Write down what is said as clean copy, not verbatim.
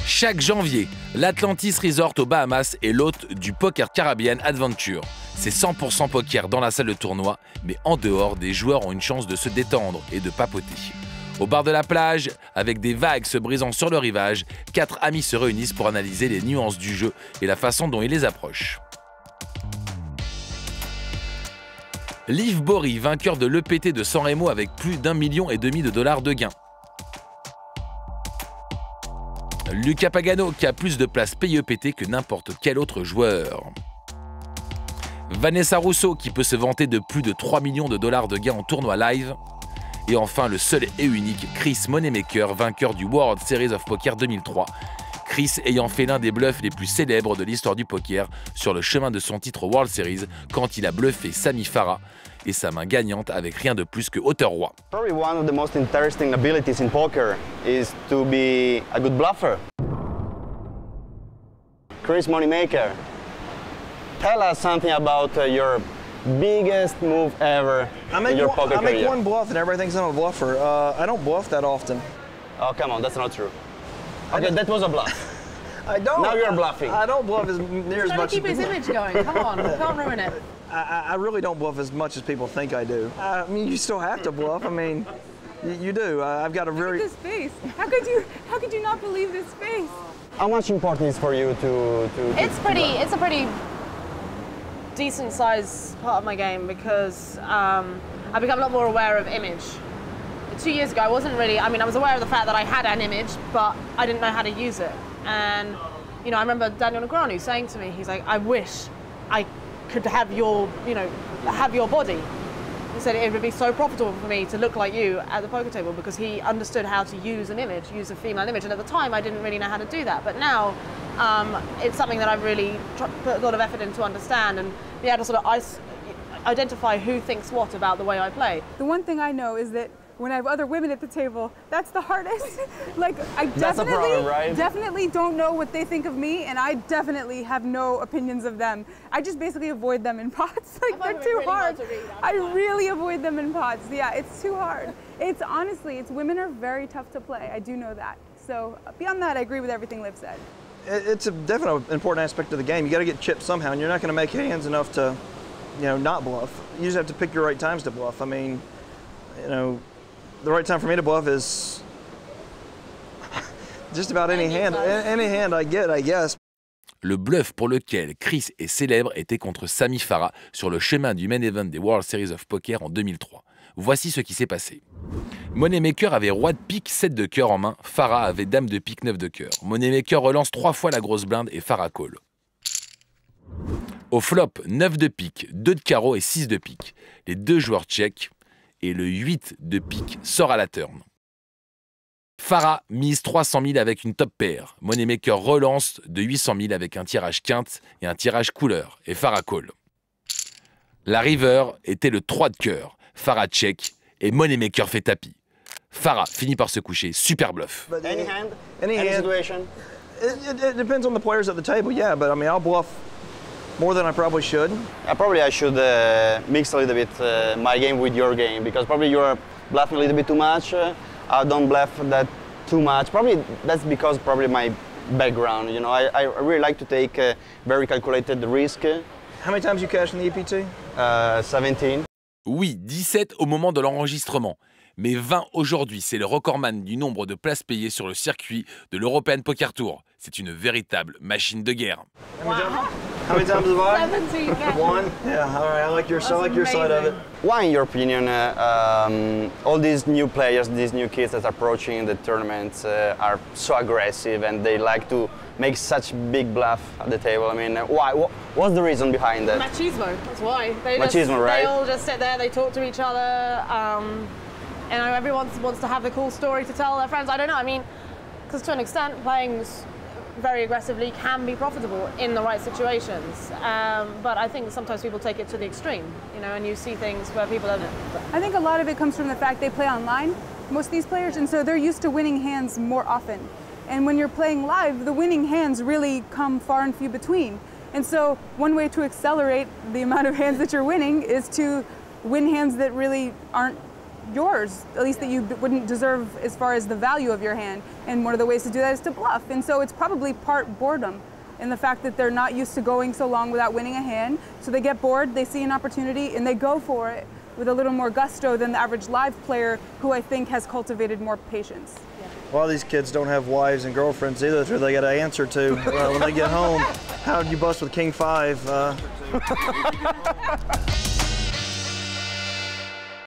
Chaque janvier, l'Atlantis Resort aux Bahamas est l'hôte du Poker Caribbean Adventure. C'est 100% poker dans la salle de tournoi, mais en dehors, des joueurs ont une chance de se détendre et de papoter. Au bar de la plage, avec des vagues se brisant sur le rivage, 4 amis se réunissent pour analyser les nuances du jeu et la façon dont ils les approchent. Liv Bory, vainqueur de l'EPT de San Remo avec plus d'1,5 million de gains. Luca Pagano, qui a plus de places payées EPT que n'importe quel autre joueur. Vanessa Rousseau, qui peut se vanter de plus de 3 millions de gains en tournoi live. Et enfin, le seul et unique Chris Moneymaker, vainqueur du World Series of Poker 2003. Chris ayant fait l'un des bluffs les plus célèbres de l'histoire du poker sur le chemin de son titre World Series quand il a bluffé Sami Farah et sa main gagnante avec rien de plus que hauteur-roi. Probably one of the most interesting abilities in poker is to be a good bluffer. Chris Moneymaker, tell us something about your biggest move ever in your poker career. I make one bluff and everybody thinks I'm a bluffer. I don't bluff that often. Oh, come on, that's not true. Okay, that was a bluff. I don't. Now you're bluffing. I don't bluff as near as much. Keep his image going. Come on, can't ruin it. I really don't bluff as much as people think I do. I mean, you still have to bluff. I mean, you do. I've got a very. Look at this face. How could you not believe this face? How much important is for you to It's a pretty decent size part of my game because I've become a lot more aware of image. 2 years ago, I wasn't really, I was aware of the fact that I had an image, but I didn't know how to use it. And, I remember Daniel Negreanu saying to me, he's like, I wish I could have your, have your body. He said it would be so profitable for me to look like you at the poker table because he understood how to use an image, use a female image. And at the time, I didn't really know how to do that. But now, it's something that I've really put a lot of effort in to understand and be able to sort of identify who thinks what about the way I play. The one thing I know is that when I have other women at the table, that's the hardest. Like, I definitely don't know what they think of me, and I definitely have no opinions of them. I just basically avoid them in pots. Like, they're too hard. I really avoid them in pots. Yeah, it's too hard. It's honestly, women are very tough to play. I do know that. So beyond that, I agree with everything Liv said. It's a definitely important aspect of the game. You got to get chipped somehow, and you're not going to make hands enough to, not bluff. You just have to pick your right times to bluff. I mean, the right time for me to bluff is just about any hand I get, I guess. Le bluff pour lequel Chris est célèbre était contre Sami Farah sur le chemin du main event des World Series of Poker en 2003. Voici ce qui s'est passé. Moneymaker avait roi de pique 7 de cœur en main, Farah avait dame de pique 9 de cœur. Moneymaker relance 3 fois la grosse blinde et Farah call. Au flop, 9 de pique, 2 de carreau et 6 de pique. Les deux joueurs check et le 8 de pique sort à la turn. Farah mise 300 000 avec une top pair. Moneymaker relance de 800 000 avec un tirage quinte et un tirage couleur. Et Farah call. La river était le 3 de cœur. Farah check et Moneymaker fait tapis. Farah finit par se coucher. Super bluff. Any hand? Any situation? It depends on the players at the table, yeah. But I'll bluff more than I probably should. I should mix a little bit my game with your game because probably you're bluffing a little bit too much. I don't bluff that too much. Probably that's because my background. I really like to take very calculated risk. How many times you cashed in the EPT? 17. Oui, 17 au moment de l'enregistrement. Mais 20 aujourd'hui, c'est le recordman du nombre de places payées sur le circuit de l'European Poker Tour. C'est une véritable machine de guerre. Wow. How many times have I? 17. One? Yeah, all right, I like your side of it. Why, in your opinion, all these new players, these new kids that are approaching the tournaments are so aggressive and they like to make such big bluff at the table? Why? What's the reason behind that? Machismo, that's why. Machismo, right? They all just sit there, they talk to each other, everyone wants to have a cool story to tell their friends. I don't know, because to an extent, playing very aggressively can be profitable in the right situations. But I think sometimes people take it to the extreme, and you see things where people are... I think a lot of it comes from the fact they play online, most of these players, and so they're used to winning hands more often. And when you're playing live, the winning hands really come far and few between. And so one way to accelerate the amount of hands that you're winning is to win hands that really aren't yours, at least that you wouldn't deserve as far as the value of your hand. And one of the ways to do that is to bluff. And so it's probably part boredom in the fact that they're not used to going so long without winning a hand. So they get bored, they see an opportunity, and they go for it with a little more gusto than the average live player, who I think has cultivated more patience. A lot of these kids don't have wives and girlfriends either, so they got to answer to when they get home. How did you bust with King 5?